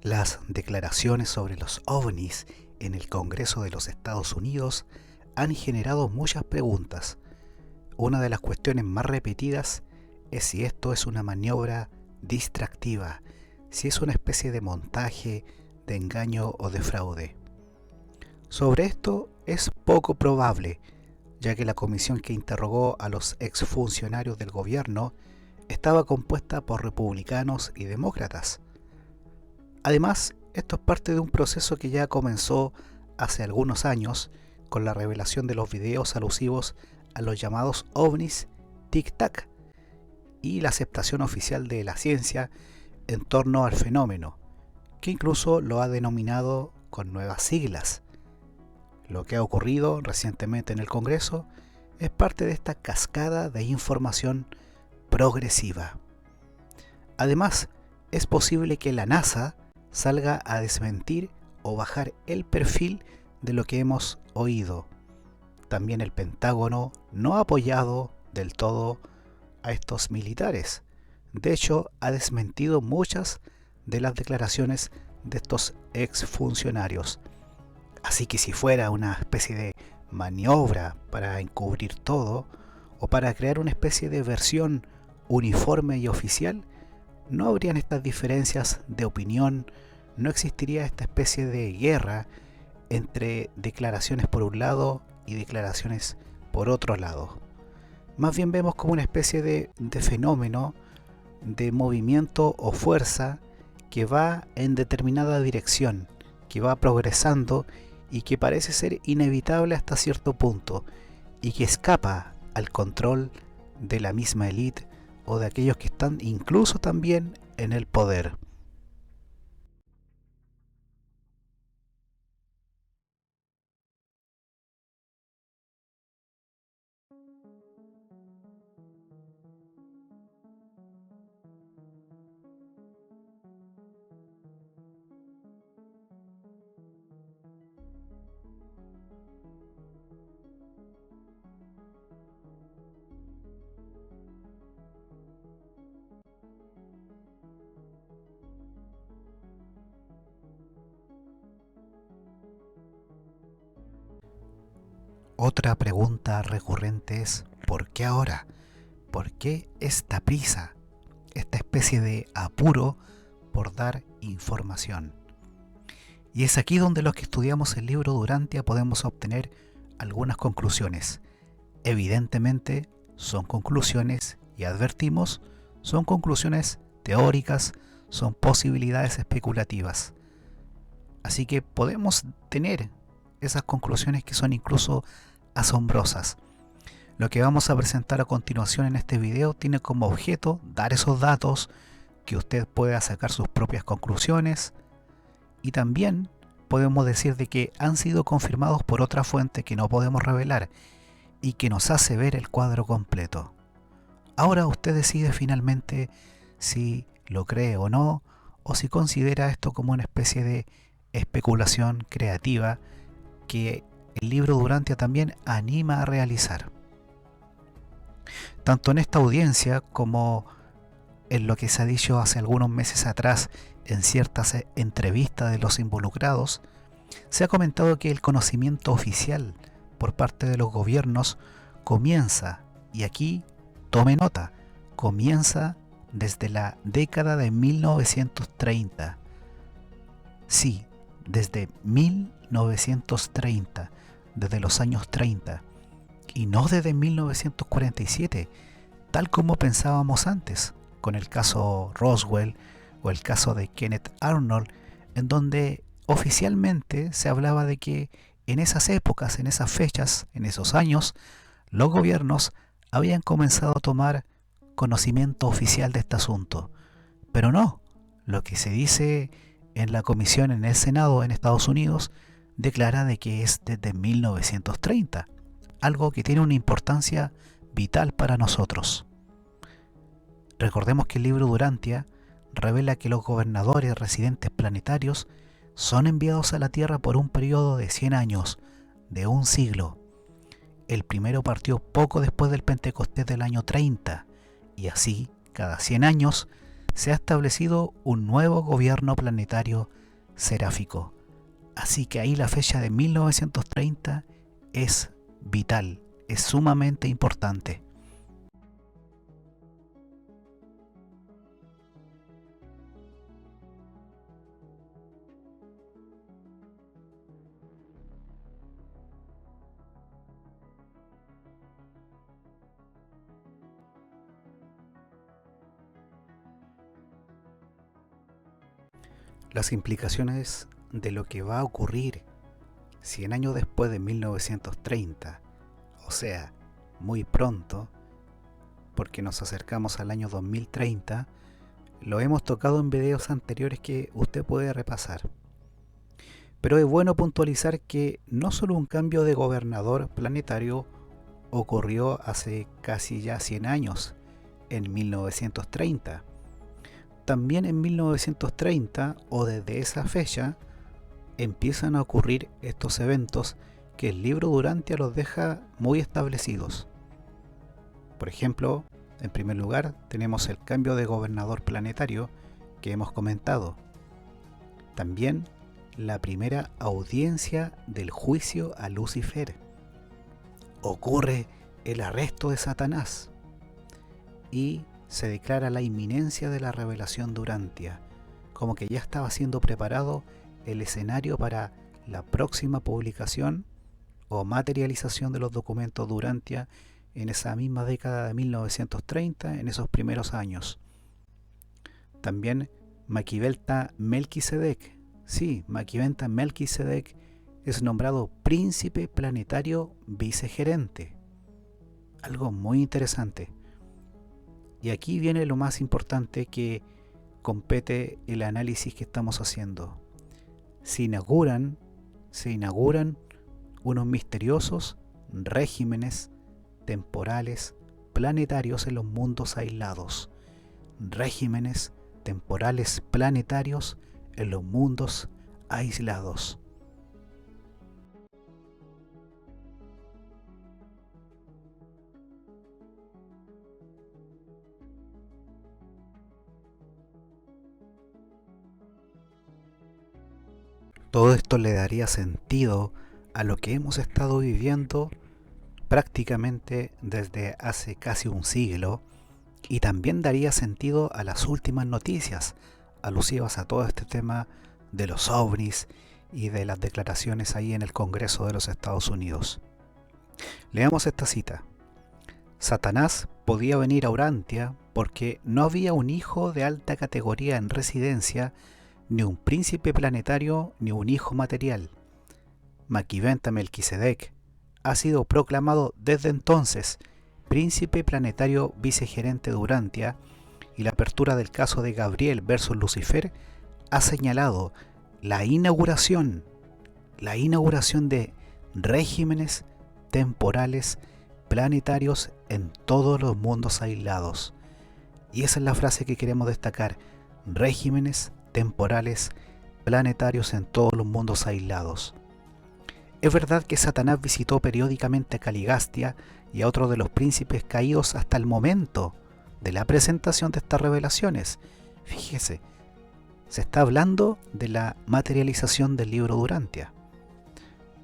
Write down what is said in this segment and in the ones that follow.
Las declaraciones sobre los ovnis en el Congreso de los Estados Unidos han generado muchas preguntas. Una de las cuestiones más repetidas es si esto es una maniobra distractiva, si es una especie de montaje, de engaño o de fraude. Sobre esto es poco probable, ya que la comisión que interrogó a los exfuncionarios del gobierno estaba compuesta por republicanos y demócratas. Además, esto es parte de un proceso que ya comenzó hace algunos años con la revelación de los videos alusivos a los llamados ovnis tic-tac y la aceptación oficial de la ciencia en torno al fenómeno, que incluso lo ha denominado con nuevas siglas. Lo que ha ocurrido recientemente en el Congreso es parte de esta cascada de información progresiva. Además, es posible que la NASA salga a desmentir o bajar el perfil de lo que hemos oído. También el Pentágono no ha apoyado del todo a estos militares. De hecho, ha desmentido muchas de las declaraciones de estos exfuncionarios. Así que si fuera una especie de maniobra para encubrir todo o para crear una especie de versión uniforme y oficial, no habrían estas diferencias de opinión, no existiría esta especie de guerra entre declaraciones por un lado y declaraciones por otro lado. Más bien vemos como una especie de fenómeno, de movimiento o fuerza que va en determinada dirección, que va progresando y que parece ser inevitable hasta cierto punto y que escapa al control de la misma élite o de aquellos que están incluso también en el poder. Otra pregunta recurrente es ¿por qué ahora? ¿Por qué esta prisa? Esta especie de apuro por dar información. Y es aquí donde los que estudiamos el libro Durantia podemos obtener algunas conclusiones. Evidentemente son conclusiones, y advertimos, son conclusiones teóricas, son posibilidades especulativas. Así que podemos tener esas conclusiones que son incluso asombrosas. Lo que vamos a presentar a continuación en este video tiene como objeto dar esos datos, que usted pueda sacar sus propias conclusiones, y también podemos decir de que han sido confirmados por otra fuente que no podemos revelar y que nos hace ver el cuadro completo. Ahora usted decide finalmente si lo cree o no, o si considera esto como una especie de especulación creativa que el libro Durantia también anima a realizar. Tanto en esta audiencia como en lo que se ha dicho hace algunos meses atrás en ciertas entrevistas de los involucrados, se ha comentado que el conocimiento oficial por parte de los gobiernos comienza, y aquí tome nota, comienza desde la década de 1930. Sí, desde 1930, desde los años 30, y no desde 1947, tal como pensábamos antes, con el caso Roswell o el caso de Kenneth Arnold, en donde oficialmente se hablaba de que en esas épocas, en esas fechas, en esos años, los gobiernos habían comenzado a tomar conocimiento oficial de este asunto. Pero no, lo que se dice en la comisión en el Senado en Estados Unidos declara de que es desde 1930, algo que tiene una importancia vital para nosotros. Recordemos que el libro Durantia revela que los gobernadores residentes planetarios son enviados a la Tierra por un periodo de 100 años, de un siglo. El primero partió poco después del Pentecostés del año 30, y así, cada 100 años, se ha establecido un nuevo gobierno planetario seráfico. Así que ahí la fecha de 1930 es vital, es sumamente importante. Las implicaciones de lo que va a ocurrir 100 años después de 1930, o sea, muy pronto, porque nos acercamos al año 2030, lo hemos tocado en videos anteriores que usted puede repasar. Pero es bueno puntualizar que no solo un cambio de gobernador planetario ocurrió hace casi ya 100 años, en 1930. También en 1930 o desde esa fecha empiezan a ocurrir estos eventos que el libro Durantia los deja muy establecidos. Por ejemplo, en primer lugar tenemos el cambio de gobernador planetario que hemos comentado. También la primera audiencia del juicio a Lucifer. Ocurre el arresto de Satanás y se declara la inminencia de la revelación Durantia, como que ya estaba siendo preparado el escenario para la próxima publicación o materialización de los documentos Durantia en esa misma década de 1930, en esos primeros años. También Maquiventa Melquisedec. Sí, Maquiventa Melquisedec es nombrado príncipe planetario vicegerente. Algo muy interesante. Y aquí viene lo más importante que compete el análisis que estamos haciendo. Se inauguran unos misteriosos regímenes temporales planetarios en los mundos aislados. Regímenes temporales planetarios en los mundos aislados. Todo esto le daría sentido a lo que hemos estado viviendo prácticamente desde hace casi un siglo, y también daría sentido a las últimas noticias alusivas a todo este tema de los ovnis y de las declaraciones ahí en el Congreso de los Estados Unidos. Leamos esta cita. Satanás podía venir a Urantia porque no había un hijo de alta categoría en residencia, ni un príncipe planetario, ni un hijo material. Maquiventa Melquisedec ha sido proclamado desde entonces príncipe planetario vicegerente de Urantia, y la apertura del caso de Gabriel versus Lucifer ha señalado la inauguración de regímenes temporales planetarios en todos los mundos aislados. Y esa es la frase que queremos destacar: regímenes temporales planetarios en todos los mundos aislados. Es verdad que Satanás visitó periódicamente a Caligastia y a otros de los príncipes caídos hasta el momento de la presentación de estas revelaciones. Fíjese, se está hablando de la materialización del libro Durantia,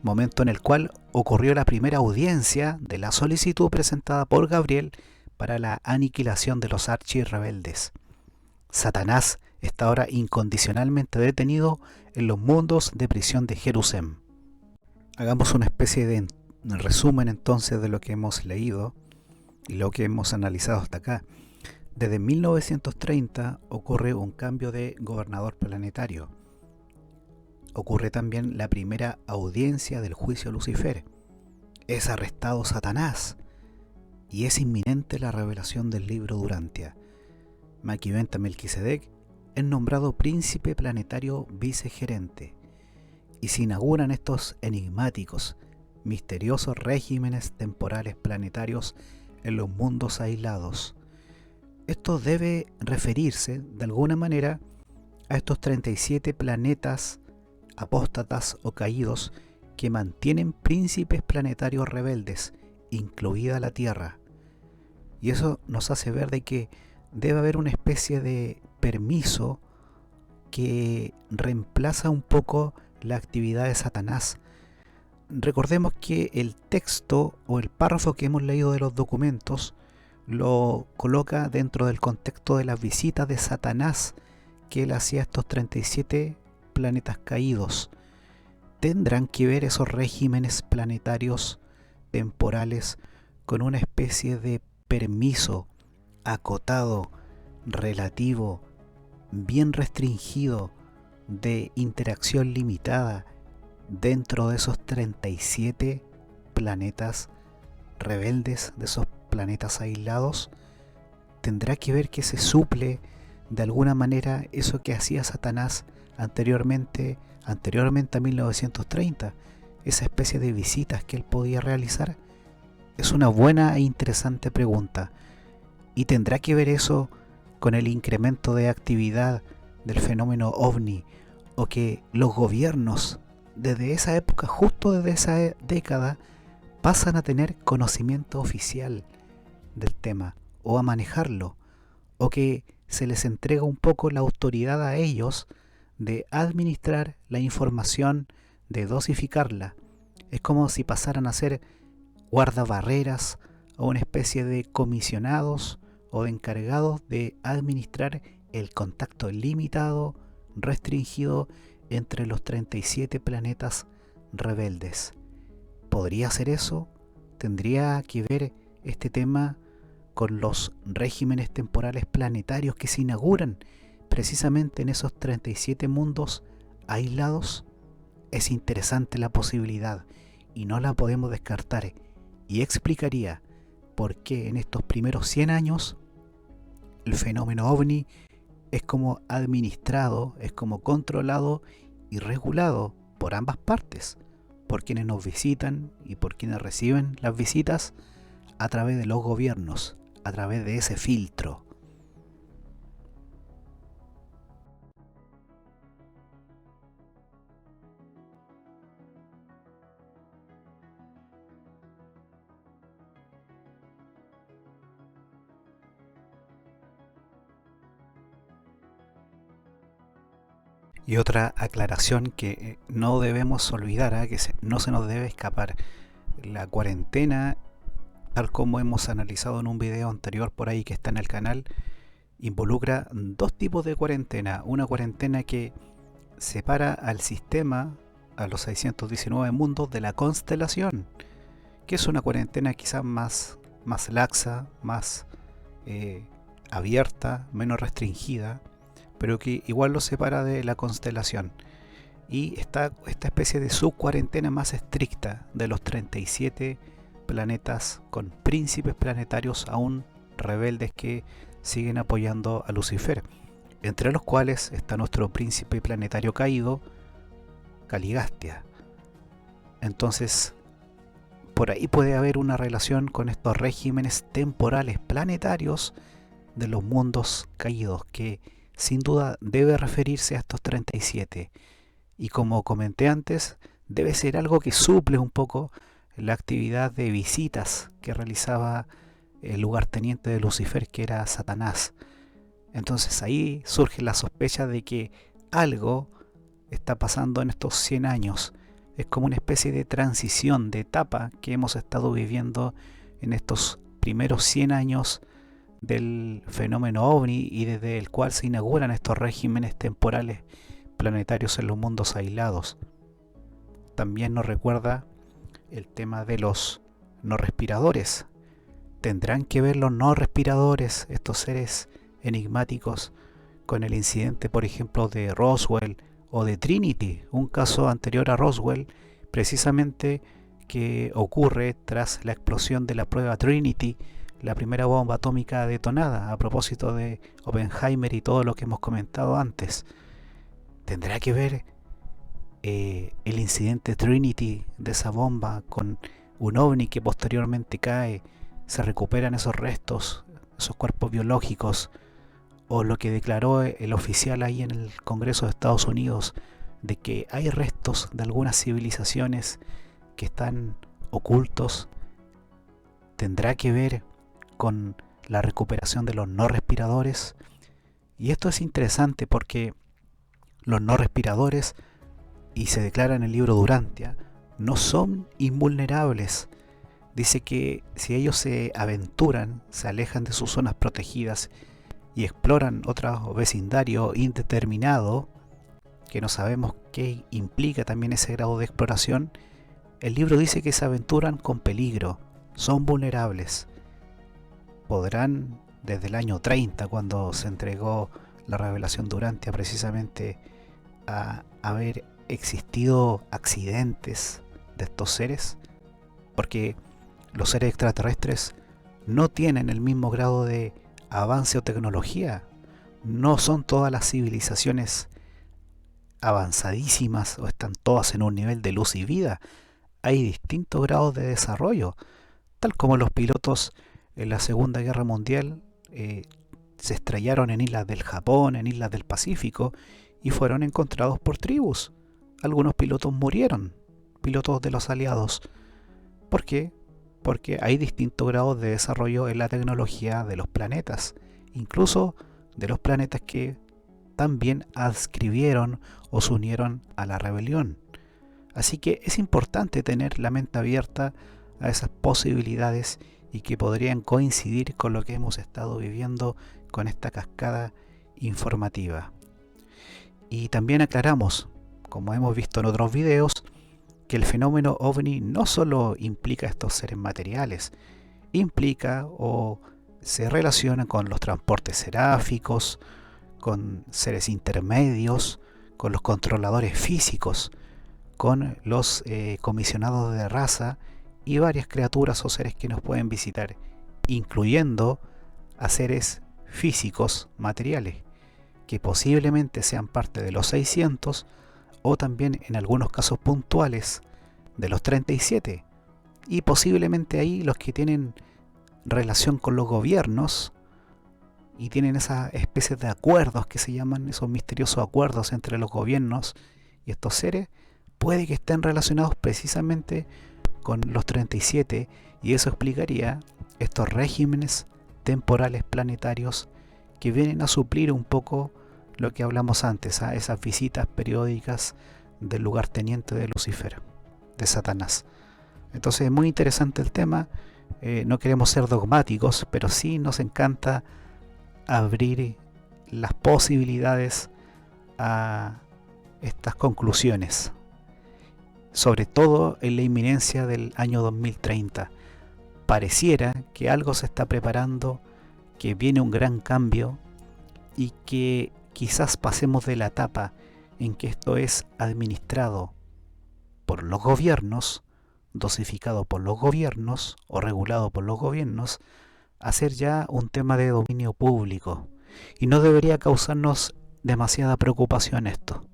momento en el cual ocurrió la primera audiencia de la solicitud presentada por Gabriel para la aniquilación de los archirrebeldes. Satanás está ahora incondicionalmente detenido en los mundos de prisión de Jerusalén. Hagamos una especie de resumen entonces de lo que hemos leído y lo que hemos analizado hasta acá. Desde 1930 ocurre un cambio de gobernador planetario. Ocurre también la primera audiencia del juicio a Lucifer. Es arrestado Satanás y es inminente la revelación del libro Durantia. Maquiventa Melquisedec es nombrado príncipe planetario vicegerente, y se inauguran estos enigmáticos, misteriosos regímenes temporales planetarios en los mundos aislados. Esto debe referirse, de alguna manera, a estos 37 planetas apóstatas o caídos que mantienen príncipes planetarios rebeldes, incluida la Tierra. Y eso nos hace ver de que debe haber una especie de permiso que reemplaza un poco la actividad de Satanás. Recordemos que el texto o el párrafo que hemos leído de los documentos lo coloca dentro del contexto de las visitas de Satanás que él hacía a estos 37 planetas caídos. ¿Tendrán que ver esos regímenes planetarios temporales con una especie de permiso acotado, relativo, bien restringido, de interacción limitada dentro de esos 37 planetas rebeldes, de esos planetas aislados? ¿Tendrá que ver que se suple de alguna manera eso que hacía Satanás anteriormente a 1930, esa especie de visitas que él podía realizar? Es una buena e interesante pregunta. ¿Y tendrá que ver eso con el incremento de actividad del fenómeno OVNI, o que los gobiernos desde esa época, justo desde esa década, pasan a tener conocimiento oficial del tema o a manejarlo, o que se les entrega un poco la autoridad a ellos de administrar la información, de dosificarla? Es como si pasaran a ser guardabarreras o una especie de comisionados o de encargados de administrar el contacto limitado, restringido entre los 37 planetas rebeldes. ¿Podría ser eso? ¿Tendría que ver este tema con los regímenes temporales planetarios que se inauguran precisamente en esos 37 mundos aislados? Es interesante la posibilidad y no la podemos descartar, y explicaría por qué en estos primeros 100 años el fenómeno OVNI es como administrado, es como controlado y regulado por ambas partes, por quienes nos visitan y por quienes reciben las visitas, a través de los gobiernos, a través de ese filtro. Y otra aclaración que no debemos olvidar, que no se nos debe escapar: la cuarentena, tal como hemos analizado en un video anterior por ahí que está en el canal, involucra dos tipos de cuarentena. Una cuarentena que separa al sistema, a los 619 mundos, de la constelación, que es una cuarentena quizás más laxa, más abierta, menos restringida, pero que igual lo separa de la constelación. Y está esta especie de subcuarentena más estricta de los 37 planetas con príncipes planetarios aún rebeldes que siguen apoyando a Lucifer, entre los cuales está nuestro príncipe planetario caído, Caligastia. Entonces, por ahí puede haber una relación con estos regímenes temporales planetarios de los mundos caídos, que sin duda debe referirse a estos 37. Y como comenté antes, debe ser algo que suple un poco la actividad de visitas que realizaba el lugarteniente de Lucifer, que era Satanás. Entonces ahí surge la sospecha de que algo está pasando en estos 100 años. Es como una especie de transición, de etapa que hemos estado viviendo en estos primeros 100 años del fenómeno OVNI, y desde el cual se inauguran estos regímenes temporales planetarios en los mundos aislados. También nos recuerda el tema de los no respiradores. ¿Tendrán que ver los no respiradores, estos seres enigmáticos, con el incidente, por ejemplo, de Roswell o de Trinity, un caso anterior a Roswell, precisamente que ocurre tras la explosión de la prueba Trinity, la primera bomba atómica detonada, a propósito de Oppenheimer y todo lo que hemos comentado antes? ¿Tendrá que ver el incidente Trinity de esa bomba con un ovni que posteriormente cae, se recuperan esos restos, esos cuerpos biológicos, o lo que declaró el oficial ahí en el Congreso de Estados Unidos, de que hay restos de algunas civilizaciones que están ocultos? ¿Tendrá que ver con la recuperación de los no respiradores? Y esto es interesante porque los no respiradores, y se declara en el libro Durantia, no son invulnerables. Dice que si ellos se aventuran, se alejan de sus zonas protegidas y exploran otro vecindario indeterminado, que no sabemos qué implica también ese grado de exploración, el libro dice que se aventuran con peligro, son vulnerables. Podrán, desde el año 30, cuando se entregó la revelación Durantia, precisamente a haber existido accidentes de estos seres, porque los seres extraterrestres no tienen el mismo grado de avance o tecnología. No son todas las civilizaciones avanzadísimas o están todas en un nivel de luz y vida. Hay distintos grados de desarrollo, tal como los pilotos en la Segunda Guerra Mundial se estrellaron en islas del Japón, en islas del Pacífico, y fueron encontrados por tribus. Algunos pilotos murieron, pilotos de los aliados. ¿Por qué? Porque hay distintos grados de desarrollo en la tecnología de los planetas, incluso de los planetas que también adscribieron o se unieron a la rebelión. Así que es importante tener la mente abierta a esas posibilidades y que podrían coincidir con lo que hemos estado viviendo con esta cascada informativa. Y también aclaramos, como hemos visto en otros videos, que el fenómeno ovni no solo implica estos seres materiales, implica o se relaciona con los transportes seráficos, con seres intermedios, con los controladores físicos, con los comisionados de raza y varias criaturas o seres que nos pueden visitar, incluyendo a seres físicos materiales, que posiblemente sean parte de los 600 o también en algunos casos puntuales de los 37, y posiblemente ahí los que tienen relación con los gobiernos y tienen esas especies de acuerdos que se llaman, esos misteriosos acuerdos entre los gobiernos y estos seres, puede que estén relacionados precisamente con los 37, y eso explicaría estos regímenes temporales planetarios que vienen a suplir un poco lo que hablamos antes, a esas visitas periódicas del lugarteniente de Lucifer, de Satanás. Entonces es muy interesante el tema, no queremos ser dogmáticos, pero sí nos encanta abrir las posibilidades a estas conclusiones, sobre todo en la inminencia del año 2030. Pareciera que algo se está preparando, que viene un gran cambio y que quizás pasemos de la etapa en que esto es administrado por los gobiernos, dosificado por los gobiernos o regulado por los gobiernos, a ser ya un tema de dominio público, y no debería causarnos demasiada preocupación esto.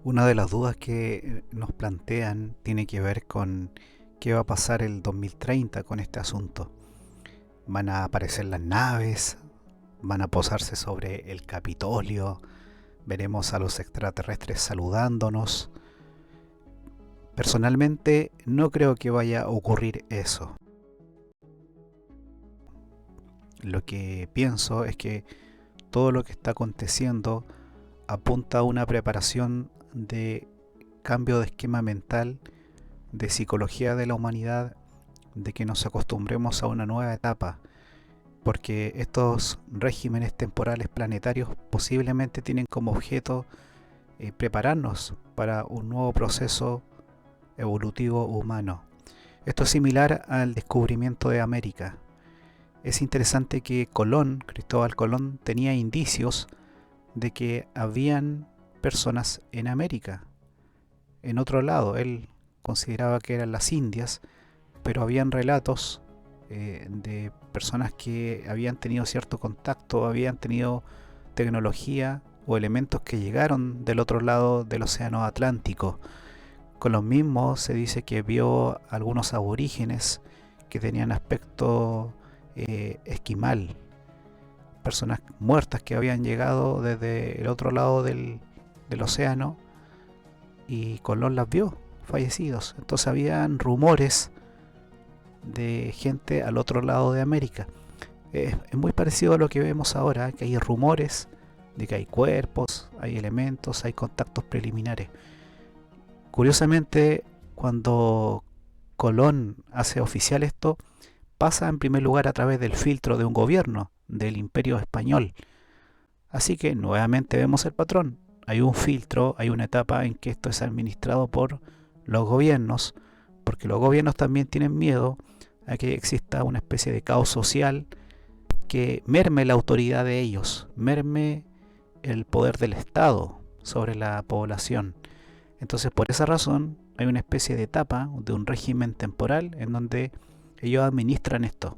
Una de las dudas que nos plantean tiene que ver con qué va a pasar el 2030 con este asunto. ¿Van a aparecer las naves? ¿Van a posarse sobre el Capitolio? ¿Veremos a los extraterrestres saludándonos? Personalmente no creo que vaya a ocurrir eso. Lo que pienso es que todo lo que está aconteciendo apunta a una preparación de cambio de esquema mental, de psicología de la humanidad, de que nos acostumbremos a una nueva etapa, porque estos regímenes temporales planetarios posiblemente tienen como objeto prepararnos para un nuevo proceso evolutivo humano. Esto es similar al descubrimiento de América. Es interesante que Cristóbal Colón, tenía indicios de que habían personas en América. En otro lado, él consideraba que eran las Indias, pero habían relatos de personas que habían tenido cierto contacto, habían tenido tecnología o elementos que llegaron del otro lado del océano Atlántico. Con los mismos se dice que vio algunos aborígenes que tenían aspecto esquimal, personas muertas que habían llegado desde el otro lado del océano, y Colón las vio fallecidos. Entonces habían rumores de gente al otro lado de América. Es muy parecido a lo que vemos ahora, que hay rumores de que hay cuerpos, hay elementos, hay contactos preliminares. Curiosamente, cuando Colón hace oficial esto, pasa en primer lugar a través del filtro de un gobierno, del Imperio Español. Así que nuevamente vemos el patrón. Hay un filtro, hay una etapa en que esto es administrado por los gobiernos, porque los gobiernos también tienen miedo a que exista una especie de caos social que merme la autoridad de ellos, merme el poder del Estado sobre la población. Entonces, por esa razón, hay una especie de etapa de un régimen temporal en donde ellos administran esto.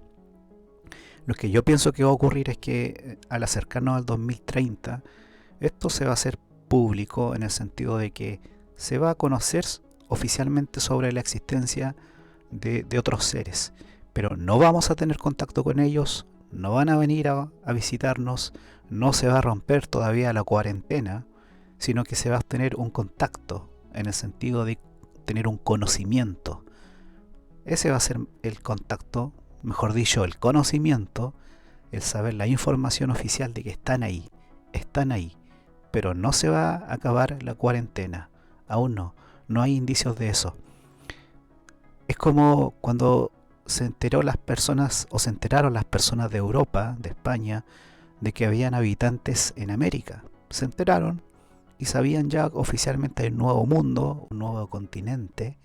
Lo que yo pienso que va a ocurrir es que al acercarnos al 2030, esto se va a hacer público en el sentido de que se va a conocer oficialmente sobre la existencia de otros seres, pero no vamos a tener contacto con ellos, no van a venir a visitarnos, no se va a romper todavía la cuarentena, sino que se va a tener un contacto en el sentido de tener un conocimiento. Ese va a ser el contacto, mejor dicho, el conocimiento, el saber la información oficial de que están ahí, pero no se va a acabar la cuarentena, aún no hay indicios de eso. Es como cuando se enteraron las personas de Europa, de España, de que habían habitantes en América. Se enteraron y sabían ya oficialmente el nuevo mundo, un nuevo continente,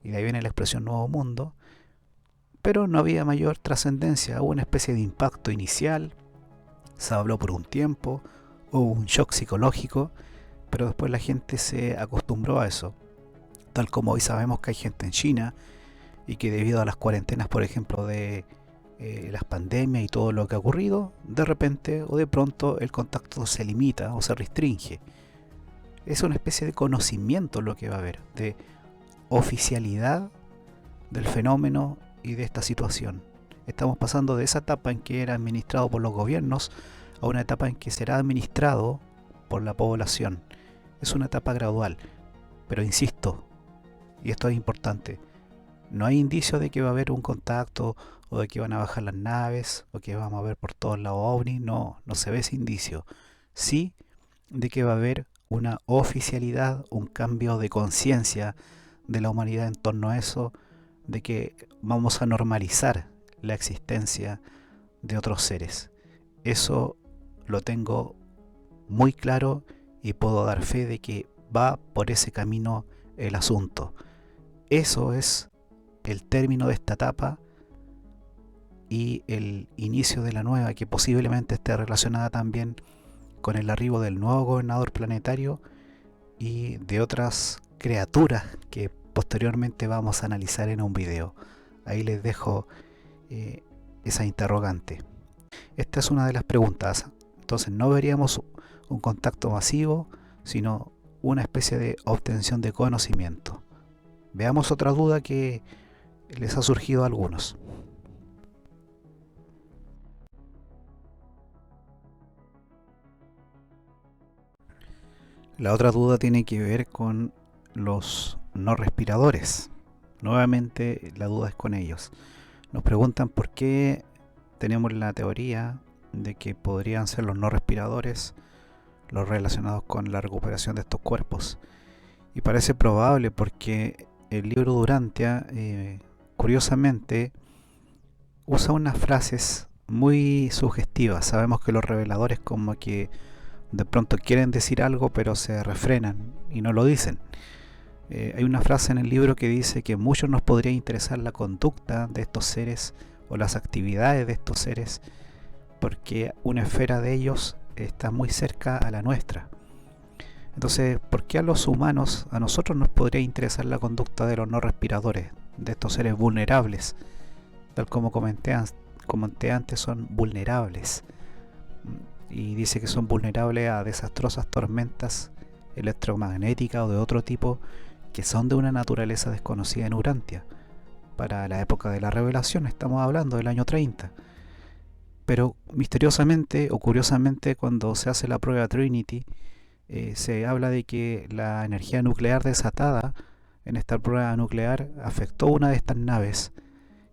y de ahí viene la expresión nuevo mundo, pero no había mayor trascendencia. Hubo una especie de impacto inicial, se habló por un tiempo, hubo un shock psicológico, pero después la gente se acostumbró a eso, tal como hoy sabemos que hay gente en China y que debido a las cuarentenas, por ejemplo, de las pandemias y todo lo que ha ocurrido, de repente o de pronto el contacto se limita o se restringe. Es una especie de conocimiento lo que va a haber, de oficialidad del fenómeno y de esta situación. Estamos pasando de esa etapa en que era administrado por los gobiernos a una etapa en que será administrado por la población. Es una etapa gradual, pero insisto, y esto es importante, no hay indicio de que va a haber un contacto o de que van a bajar las naves o que vamos a ver por todos lados ovnis. No se ve ese indicio. Sí de que va a haber una oficialidad, un cambio de conciencia de la humanidad en torno a eso, de que vamos a normalizar la existencia de otros seres. Eso lo tengo muy claro y puedo dar fe de que va por ese camino el asunto. Eso es el término de esta etapa y el inicio de la nueva, que posiblemente esté relacionada también con el arribo del nuevo gobernador planetario y de otras criaturas que posteriormente vamos a analizar en un video. Ahí les dejo esa interrogante. Esta es una de las preguntas. Entonces no veríamos un contacto masivo, sino una especie de obtención de conocimiento. Veamos otra duda que les ha surgido a algunos. La otra duda tiene que ver con los no respiradores. Nuevamente la duda es con ellos. Nos preguntan por qué tenemos la teoría de que podrían ser los no respiradores los relacionados con la recuperación de estos cuerpos. Y parece probable porque el libro Durantia, curiosamente, usa unas frases muy sugestivas. Sabemos que los reveladores como que de pronto quieren decir algo pero se refrenan y no lo dicen. Hay una frase en el libro que dice que muchos nos podría interesar la conducta de estos seres o las actividades de estos seres porque una esfera de ellos está muy cerca a la nuestra. Entonces, ¿por qué a los humanos, a nosotros nos podría interesar la conducta de los no respiradores, de estos seres vulnerables? Tal como comenté antes, son vulnerables. Y dice que son vulnerables a desastrosas tormentas electromagnéticas o de otro tipo que son de una naturaleza desconocida en Urantia. Para la época de la revelación, estamos hablando del año 30. Pero misteriosamente o curiosamente, cuando se hace la prueba Trinity, se habla de que la energía nuclear desatada en esta prueba nuclear afectó una de estas naves,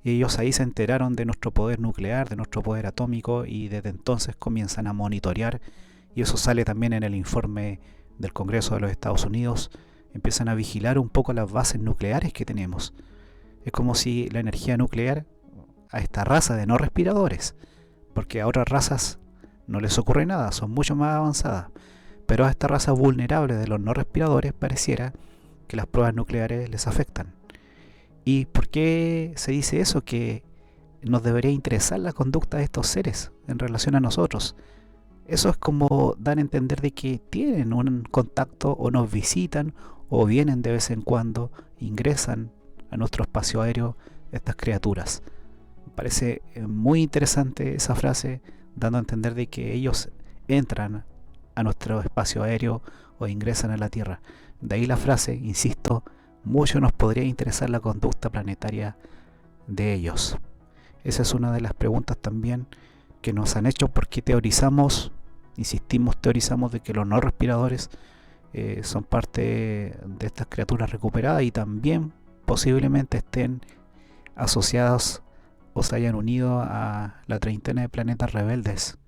y ellos ahí se enteraron de nuestro poder nuclear, de nuestro poder atómico, y desde entonces comienzan a monitorear, y eso sale también en el informe del Congreso de los Estados Unidos. Empiezan a vigilar un poco las bases nucleares que tenemos. Es como si la energía nuclear a esta raza de no respiradores, porque a otras razas no les ocurre nada, son mucho más avanzadas, pero a esta raza vulnerable de los no respiradores pareciera que las pruebas nucleares les afectan. ¿Y por qué se dice eso? Que nos debería interesar la conducta de estos seres en relación a nosotros. Eso es como dar a entender de que tienen un contacto, o nos visitan, o vienen de vez en cuando, ingresan a nuestro espacio aéreo estas criaturas. Me parece muy interesante esa frase, dando a entender de que ellos entran a nuestro espacio aéreo o ingresan a la Tierra. De ahí la frase, insisto, mucho nos podría interesar la conducta planetaria de ellos. Esa es una de las preguntas también que nos han hecho, porque teorizamos, insistimos, teorizamos de que los no respiradores son parte de estas criaturas recuperadas, y también posiblemente estén asociados o se hayan unido a la treintena de planetas rebeldes.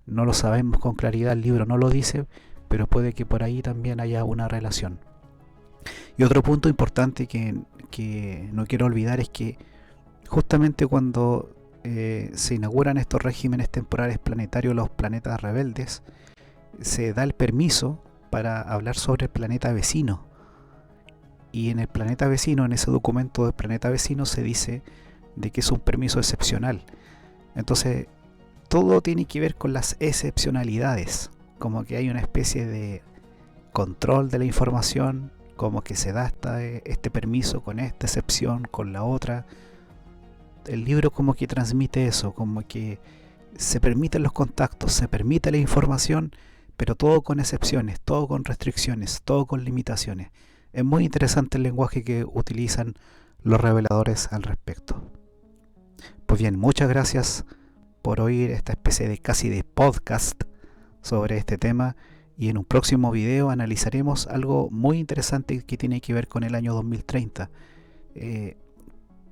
No lo sabemos con claridad, el libro no lo dice, pero puede que por ahí también haya una relación. Y otro punto importante que no quiero olvidar es que justamente cuando se inauguran estos regímenes temporales planetarios, los planetas rebeldes, se da el permiso para hablar sobre el planeta vecino. Y en el planeta vecino, en ese documento del planeta vecino, se dice de que es un permiso excepcional. Entonces, todo tiene que ver con las excepcionalidades, como que hay una especie de control de la información, como que se da este permiso con esta excepción, con la otra. El libro como que transmite eso, como que se permiten los contactos, se permite la información, pero todo con excepciones, todo con restricciones, todo con limitaciones. Es muy interesante el lenguaje que utilizan los reveladores al respecto. Pues bien, muchas gracias por oír esta especie de casi de podcast sobre este tema, y en un próximo video analizaremos algo muy interesante que tiene que ver con el año 2030.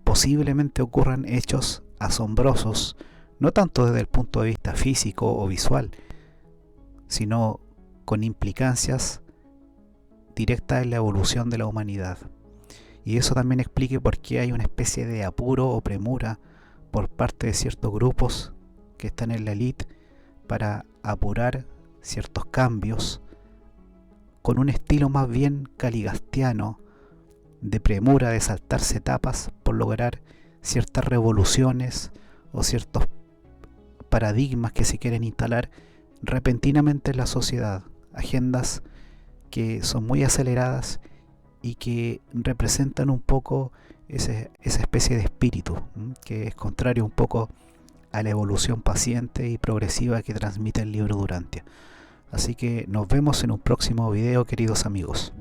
Posiblemente ocurran hechos asombrosos, no tanto desde el punto de vista físico o visual, sino con implicancias directas en la evolución de la humanidad. Y eso también explique por qué hay una especie de apuro o premura por parte de ciertos grupos que están en la élite para apurar ciertos cambios con un estilo más bien caligastiano, de premura, de saltarse etapas por lograr ciertas revoluciones o ciertos paradigmas que se quieren instalar repentinamente en la sociedad, agendas que son muy aceleradas y que representan un poco esa especie de espíritu que es contrario un poco a la evolución paciente y progresiva que transmite el libro Durantia. Así que nos vemos en un próximo video, queridos amigos.